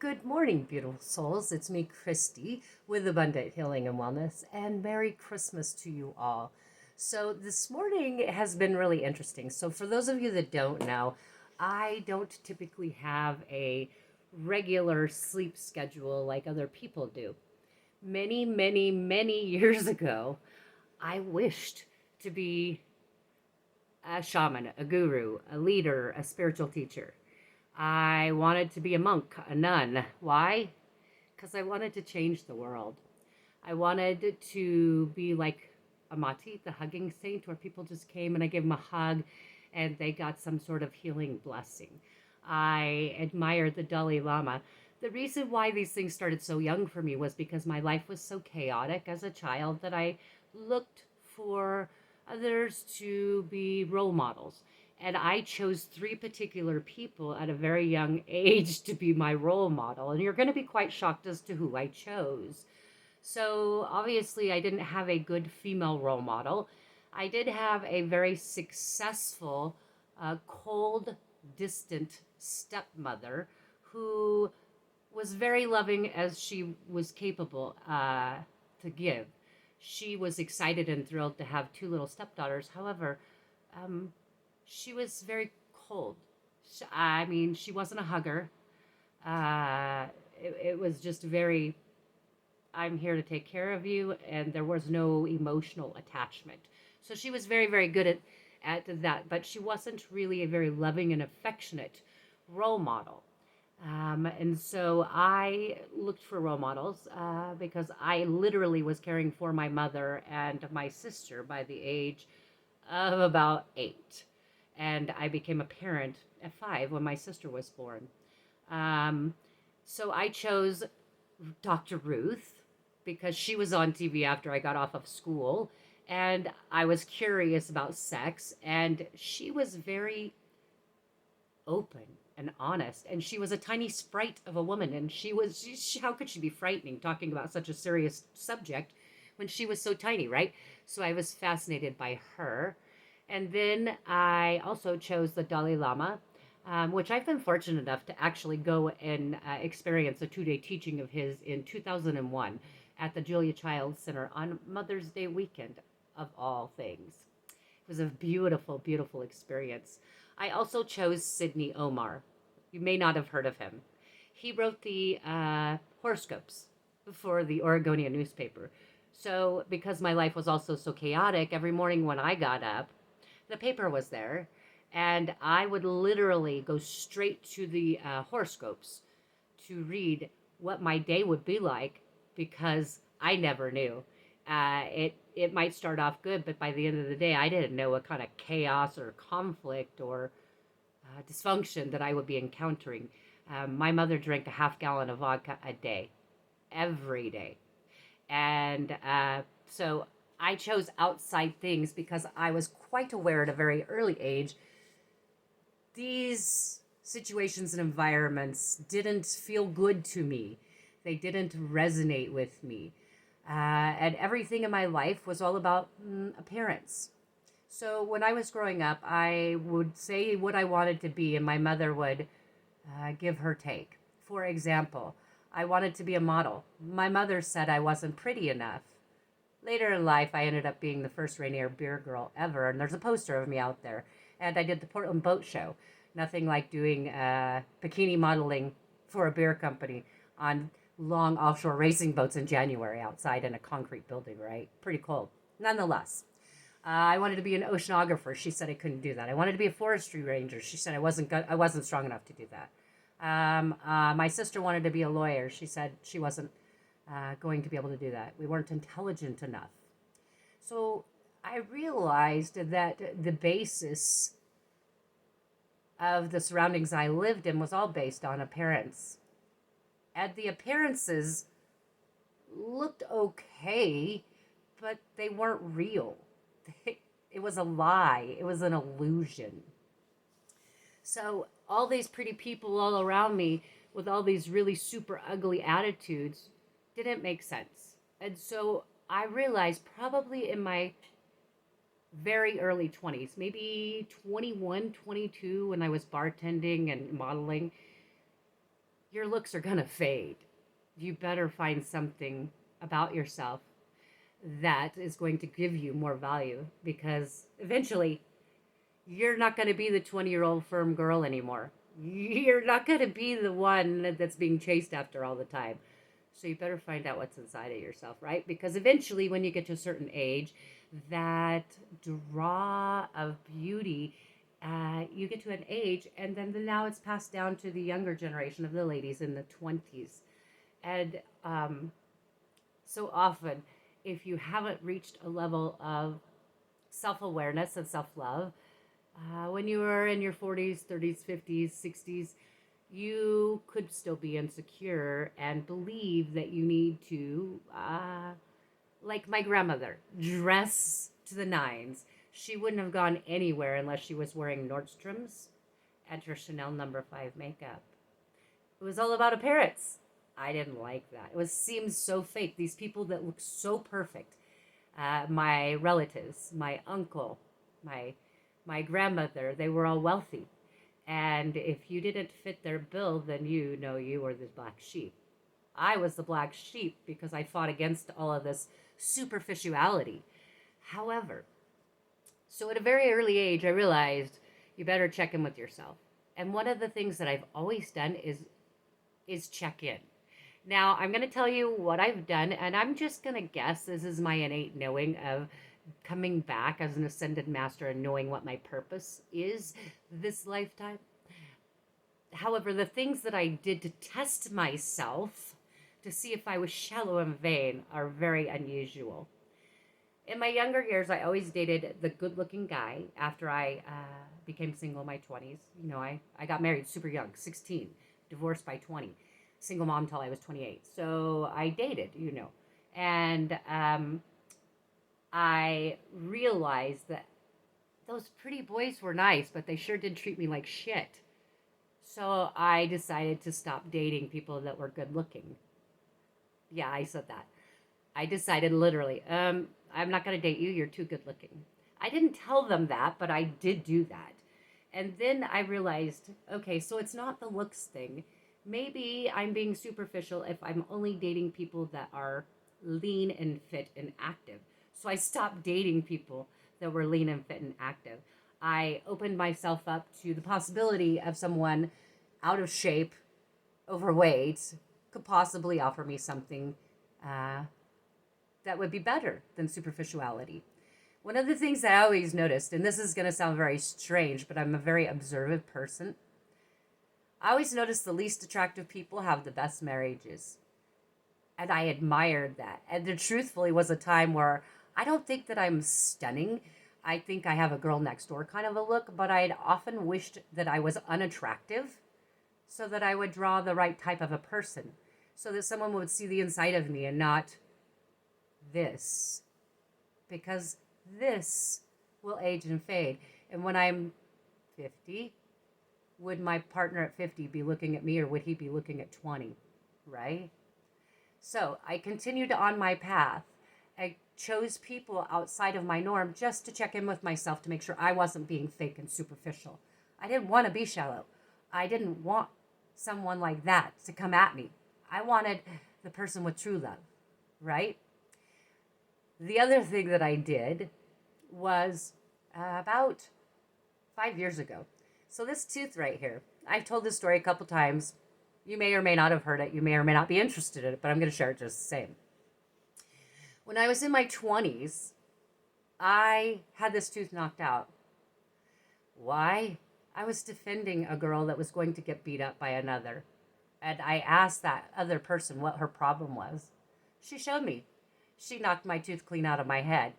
Good morning, beautiful souls. It's me, Christy, with Abundant Healing and Wellness, and Merry Christmas to you all. So, this morning has been really interesting. So, for those of you that don't know, I don't typically have a regular sleep schedule like other people do. Many, many, many years ago, I wished to be a shaman, a guru, a leader, a spiritual teacher. I wanted to be a monk, a nun. Why? Because I wanted to change the world. I wanted to be like Amati, the hugging saint, where people just came and I gave them a hug and they got some sort of healing blessing. I admired the Dalai Lama. The reason why these things started so young for me was because my life was so chaotic as a child that I looked for others to be role models. And I chose three particular people at a very young age to be my role model. And you're going to be quite shocked as to who I chose. So obviously, I didn't have a good female role model. I did have a very successful, cold, distant stepmother who was very loving as she was capable to give. She was excited and thrilled to have two little stepdaughters. However, um, she was very cold. I mean, she wasn't a hugger. It was just very, I'm here to take care of you, and there was no emotional attachment. So she was very, very good at that, but she wasn't really a very loving and affectionate role model. And so I looked for role models because I literally was caring for my mother and my sister by the age of about 8. And I became a parent at 5 when my sister was born. Um, so I chose Dr. Ruth because she was on TV after I got off of school. And I was curious about sex. And she was very open and honest. And she was a tiny sprite of a woman. And how could she be frightening talking about such a serious subject when she was so tiny, right? So I was fascinated by her. And then I also chose the Dalai Lama, which I've been fortunate enough to actually go and experience a 2 day teaching of his in 2001 at the Julia Child Center on Mother's Day weekend, of all things. It was a beautiful, beautiful experience. I also chose Sidney Omar. You may not have heard of him. He wrote the horoscopes for the Oregonian newspaper. So, because my life was also so chaotic, every morning when I got up, the paper was there, and I would literally go straight to the horoscopes to read what my day would be like because I never knew. It might start off good, but by the end of the day, I didn't know what kind of chaos or conflict or dysfunction that I would be encountering. My mother drank a half gallon of vodka a day, every day, and so I chose outside things because I was quite aware at a very early age these situations and environments didn't feel good to me. They didn't resonate with me. And everything in my life was all about appearance. So when I was growing up, I would say what I wanted to be, and my mother would give her take. For example, I wanted to be a model. My mother said I wasn't pretty enough. Later in life, I ended up being the first Rainier beer girl ever, and there's a poster of me out there. And I did the Portland Boat Show. Nothing like doing bikini modeling for a beer company on long offshore racing boats in January outside in a concrete building, right? Pretty cold. Nonetheless, I wanted to be an oceanographer. She said I couldn't do that. I wanted to be a forestry ranger. She said I wasn't strong enough to do that. My sister wanted to be a lawyer. She said she wasn't going to be able to do that. We weren't intelligent enough. So I realized that the basis of the surroundings I lived in was all based on appearance. And the appearances looked okay, but they weren't real. It was a lie, it was an illusion. So, all these pretty people all around me with all these really super ugly attitudes didn't make sense. And so I realized probably in my very early 20s, maybe 21, 22, when I was bartending and modeling, your looks are going to fade. You better find something about yourself that is going to give you more value, because eventually you're not going to be the 20-year-old firm girl anymore. You're not going to be the one that's being chased after all the time. So you better find out what's inside of yourself, right? Because eventually, when you get to a certain age, that draw of beauty, you get to an age, and then now it's passed down to the younger generation of the ladies in the 20s. And so often, if you haven't reached a level of self awareness and self love, when you were in your 40s, 30s, 50s, 60s, you could still be insecure and believe that you need to, like my grandmother, dress to the nines. She wouldn't have gone anywhere unless she was wearing Nordstrom's and her Chanel No. 5 makeup. It was all about appearance. I didn't like that. Seemed so fake. These people that look so perfect. My relatives, my uncle, my grandmother, they were all wealthy. And if you didn't fit their bill, then you were the black sheep. I was the black sheep because I fought against all of this superficiality. However, so at a very early age, I realized you better check in with yourself. And one of the things that I've always done is check in. Now, I'm going to tell you what I've done, and I'm just going to guess this is my innate knowing of coming back as an ascended master and knowing what my purpose is this lifetime. However, the things that I did to test myself to see if I was shallow and vain are very unusual. In my younger years, I always dated the good-looking guy. After I became single in my 20s, I got married super young, 16, divorced by 20, single mom till I was 28. So I dated, and I realized that those pretty boys were nice, but they sure did treat me like shit. So I decided to stop dating people that were good looking. Yeah, I said that. I decided literally, I'm not going to date you. You're too good looking. I didn't tell them that, but I did do that. And then I realized, okay, so it's not the looks thing. Maybe I'm being superficial if I'm only dating people that are lean and fit and active. So I stopped dating people that were lean and fit and active. I opened myself up to the possibility of someone out of shape, overweight, could possibly offer me something that would be better than superficiality. One of the things that I always noticed, and this is going to sound very strange, but I'm a very observant person. I always noticed the least attractive people have the best marriages. And I admired that. And there truthfully was a time where I don't think that I'm stunning. I think I have a girl next door kind of a look, but I'd often wished that I was unattractive so that I would draw the right type of a person, so that someone would see the inside of me and not this. Because this will age and fade. And when I'm 50, would my partner at 50 be looking at me, or would he be looking at 20, right? So I continued on my path. I chose people outside of my norm just to check in with myself to make sure I wasn't being fake and superficial. I didn't want to be shallow. I didn't want someone like that to come at me. I wanted the person with true love, right? The other thing that I did was about 5 years ago. So this tooth right here, I've told this story a couple times. You may or may not have heard it. You may or may not be interested in it, but I'm going to share it just the same. When I was in my 20s, I had this tooth knocked out. Why? I was defending a girl that was going to get beat up by another. And I asked that other person what her problem was. She showed me. She knocked my tooth clean out of my head.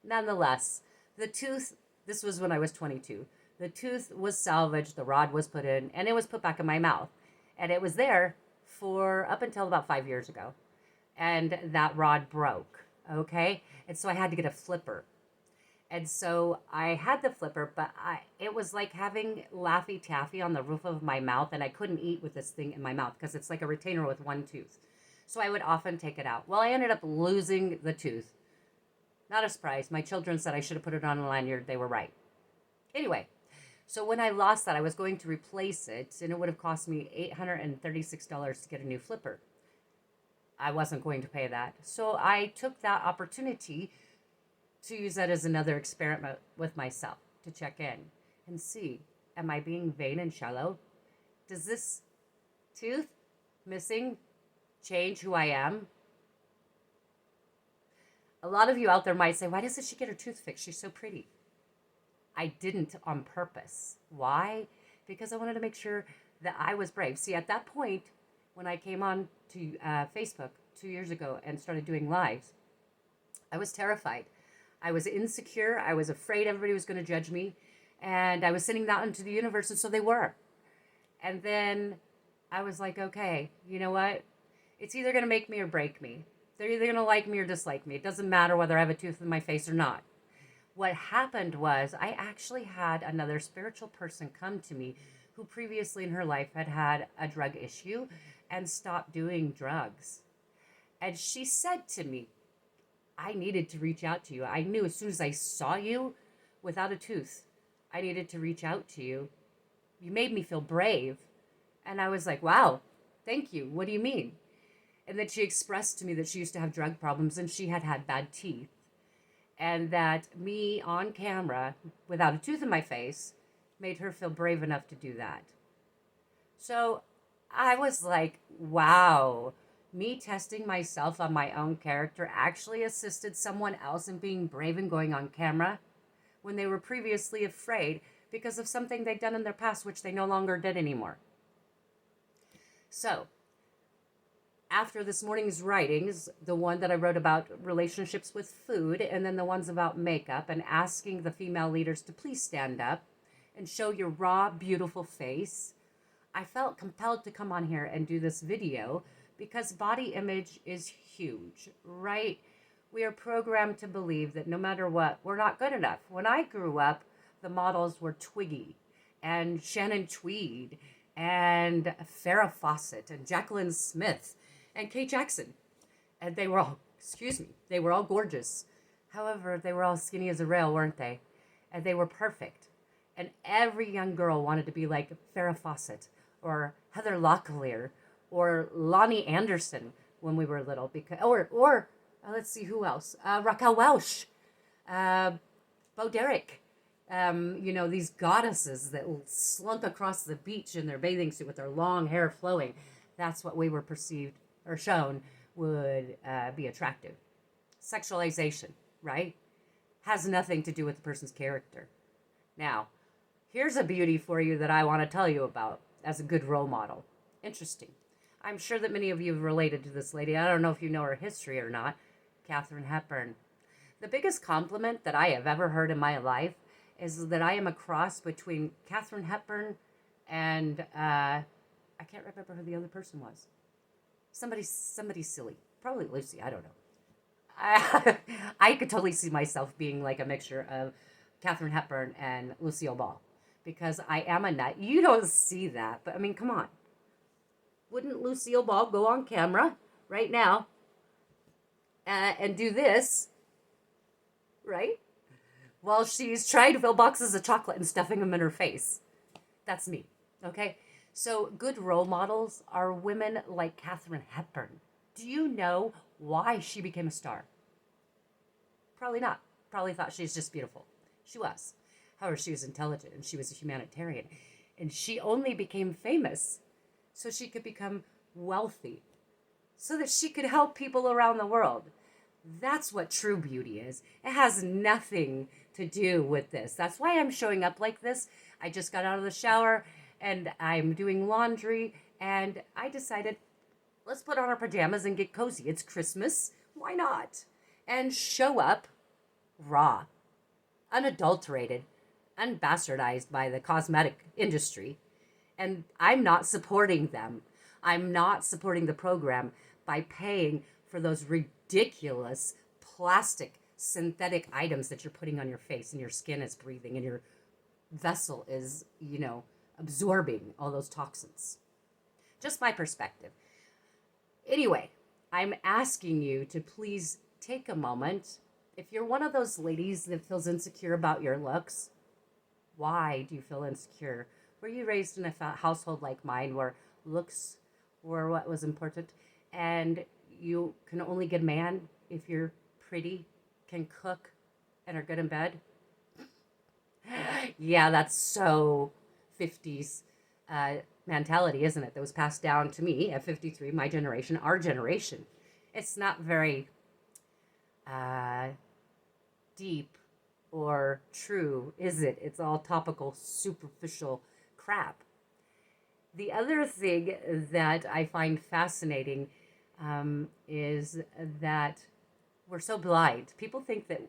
Nonetheless, the tooth, this was when I was 22. The tooth was salvaged, the rod was put in, and it was put back in my mouth. And it was there for up until about 5 years ago. And that rod broke, okay? And so I had to get a flipper. And so I had the flipper, but it was like having Laffy Taffy on the roof of my mouth, and I couldn't eat with this thing in my mouth because it's like a retainer with one tooth. So I would often take it out. Well, I ended up losing the tooth. Not a surprise. My children said I should have put it on a lanyard. They were right. Anyway, So when I lost that, I was going to replace it, and it would have cost me $836 to get a new flipper. I wasn't going to pay that. So I took that opportunity to use that as another experiment with myself to check in and see, am I being vain and shallow? Does this tooth missing change who I am? A lot of you out there might say, why doesn't she get her tooth fixed? She's so pretty. I didn't on purpose. Why? Because I wanted to make sure that I was brave. See, at that point, when I came on to Facebook 2 years ago and started doing lives, I was terrified. I was insecure. I was afraid everybody was going to judge me. And I was sending that into the universe, and so they were. And then I was like, okay, you know what? It's either going to make me or break me. They're either going to like me or dislike me. It doesn't matter whether I have a tooth in my face or not. What happened was I actually had another spiritual person come to me who previously in her life had had a drug issue and stopped doing drugs. And she said to me, I needed to reach out to you. I knew as soon as I saw you without a tooth, I needed to reach out to you. You made me feel brave. And I was like, wow, thank you. What do you mean? And then she expressed to me that she used to have drug problems and she had had bad teeth. And that me on camera, without a tooth in my face, made her feel brave enough to do that. So I was like, wow, me testing myself on my own character actually assisted someone else in being brave and going on camera when they were previously afraid because of something they'd done in their past, which they no longer did anymore. So after this morning's writings, the one that I wrote about relationships with food, and then the ones about makeup, and asking the female leaders to please stand up and show your raw, beautiful face, I felt compelled to come on here and do this video because body image is huge, right? We are programmed to believe that no matter what, we're not good enough. When I grew up, the models were Twiggy and Shannon Tweed and Farrah Fawcett and Jacqueline Smith and Kate Jackson. And they were all gorgeous. However, they were all skinny as a rail, weren't they? And they were perfect. And every young girl wanted to be like Farrah Fawcett or Heather Locklear or Lonnie Anderson when we were little. Let's see who else. Raquel Welch, Bo Derek. These goddesses that slunk across the beach in their bathing suit with their long hair flowing. That's what we were perceived or shown would be attractive. Sexualization, right? Has nothing to do with the person's character. Now, here's a beauty for you that I want to tell you about as a good role model. Interesting. I'm sure that many of you have related to this lady. I don't know if you know her history or not. Katharine Hepburn. The biggest compliment that I have ever heard in my life is that I am a cross between Katharine Hepburn and I can't remember who the other person was. Somebody silly. Probably Lucy. I don't know. I could totally see myself being like a mixture of Katharine Hepburn and Lucille Ball because I am a nut. You don't see that, but I mean, come on. Wouldn't Lucille Ball go on camera right now and do this, right? While she's trying to fill boxes of chocolate and stuffing them in her face. That's me, okay? So good role models are women like Katharine Hepburn. Do you know why she became a star? Probably not. Probably thought she was just beautiful. She was. However, she was intelligent and she was a humanitarian. And she only became famous so she could become wealthy, so that she could help people around the world. That's what true beauty is. It has nothing to do with this. That's why I'm showing up like this. I just got out of the shower and I'm doing laundry and I decided, let's put on our pajamas and get cozy. It's Christmas. Why not? And show up raw, unadulterated, unbastardized by the cosmetic industry. And I'm not supporting them. I'm not supporting the program by paying for those ridiculous plastic synthetic items that you're putting on your face and your skin is breathing and your vessel is, absorbing all those toxins. Just my perspective. Anyway, I'm asking you to please take a moment. If you're one of those ladies that feels insecure about your looks, Why do you feel insecure? Were you raised in a household like mine where looks were what was important, and you can only get a man if you're pretty, can cook, and are good in bed? Yeah, that's so 50s uh, mentality, isn't it? That was passed down to me at 53, my generation, our generation. It's not very uh, deep or true, is it? It's all topical, superficial crap. The other thing that I find fascinating is that we're so blind. People think that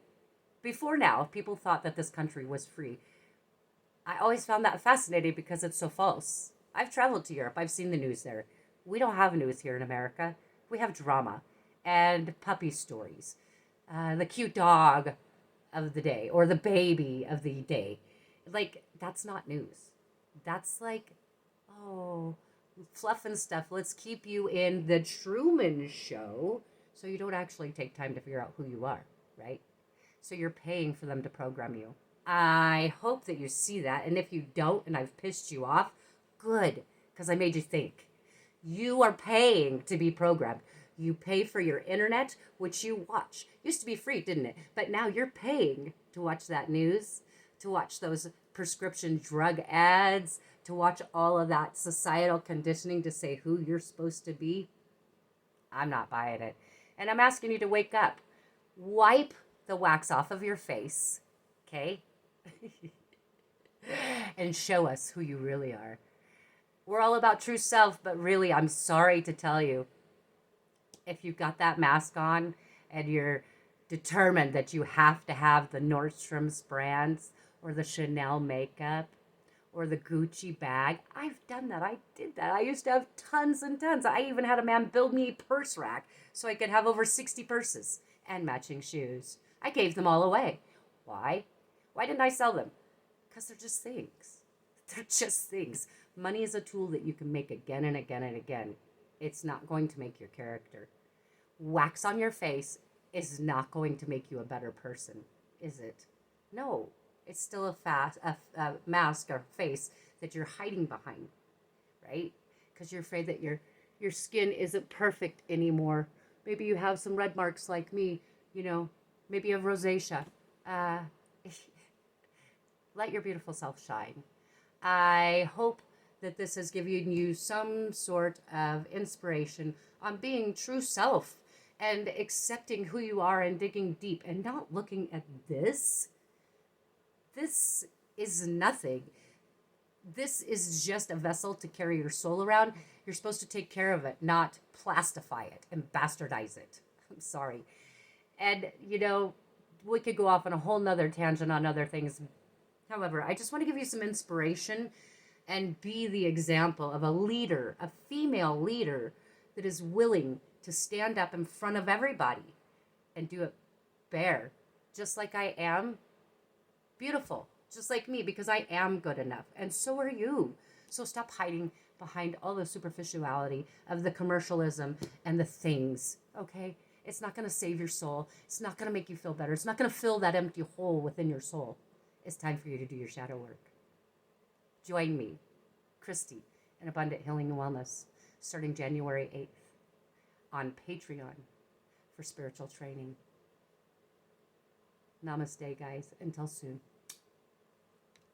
before now, people thought that this country was free. I always found that fascinating because it's so false. I've traveled to Europe, I've seen the news there. We don't have news here in America. We have drama and puppy stories. The cute dog of the day or the baby of the day. Like, that's not news. That's like, oh, fluff and stuff. Let's keep you in the Truman Show so you don't actually take time to figure out who you are, right? So you're paying for them to program you. I hope that you see that. And if you don't, and I've pissed you off, good, because I made you think. You are paying to be programmed. You pay for your internet, which you watch. Used to be free, didn't it? But now you're paying to watch that news, to watch those prescription drug ads, to watch all of that societal conditioning to say who you're supposed to be. I'm not buying it. And I'm asking you to wake up. Wipe the wax off of your face, okay? And show us who you really are. We're all about true self, but really, I'm sorry to tell you, if you've got that mask on and you're determined that you have to have the Nordstrom's brands or the Chanel makeup or the Gucci bag, I've done that. I did that. I used to have tons and tons. I even had a man build me a purse rack so I could have over 60 purses and matching shoes. I gave them all away. Why? Why didn't I sell them? Because they're just things. They're just things. Money is a tool that you can make again and again and again. It's not going to make your character. Wax on your face is not going to make you a better person, is it? No, it's still a mask or face that you're hiding behind, right? Because you're afraid that your skin isn't perfect anymore. Maybe you have some red marks like me, maybe you have rosacea. Uh, let your beautiful self shine. I hope that this has given you some sort of inspiration on being true self and accepting who you are and digging deep and not looking at this. This is nothing. This is just a vessel to carry your soul around. You're supposed to take care of it, not plastify it and bastardize it. I'm sorry. And, we could go off on a whole nother tangent on other things. However, I just want to give you some inspiration and be the example of a leader, a female leader that is willing to stand up in front of everybody and do it bare, just like I am beautiful, just like me, because I am good enough. And so are you. So stop hiding behind all the superficiality of the commercialism and the things, okay? It's not going to save your soul. It's not going to make you feel better. It's not going to fill that empty hole within your soul. It's time for you to do your shadow work. Join me, Christy, in Abundant Healing and Wellness, starting January 8th on Patreon for spiritual training. Namaste, guys. Until soon.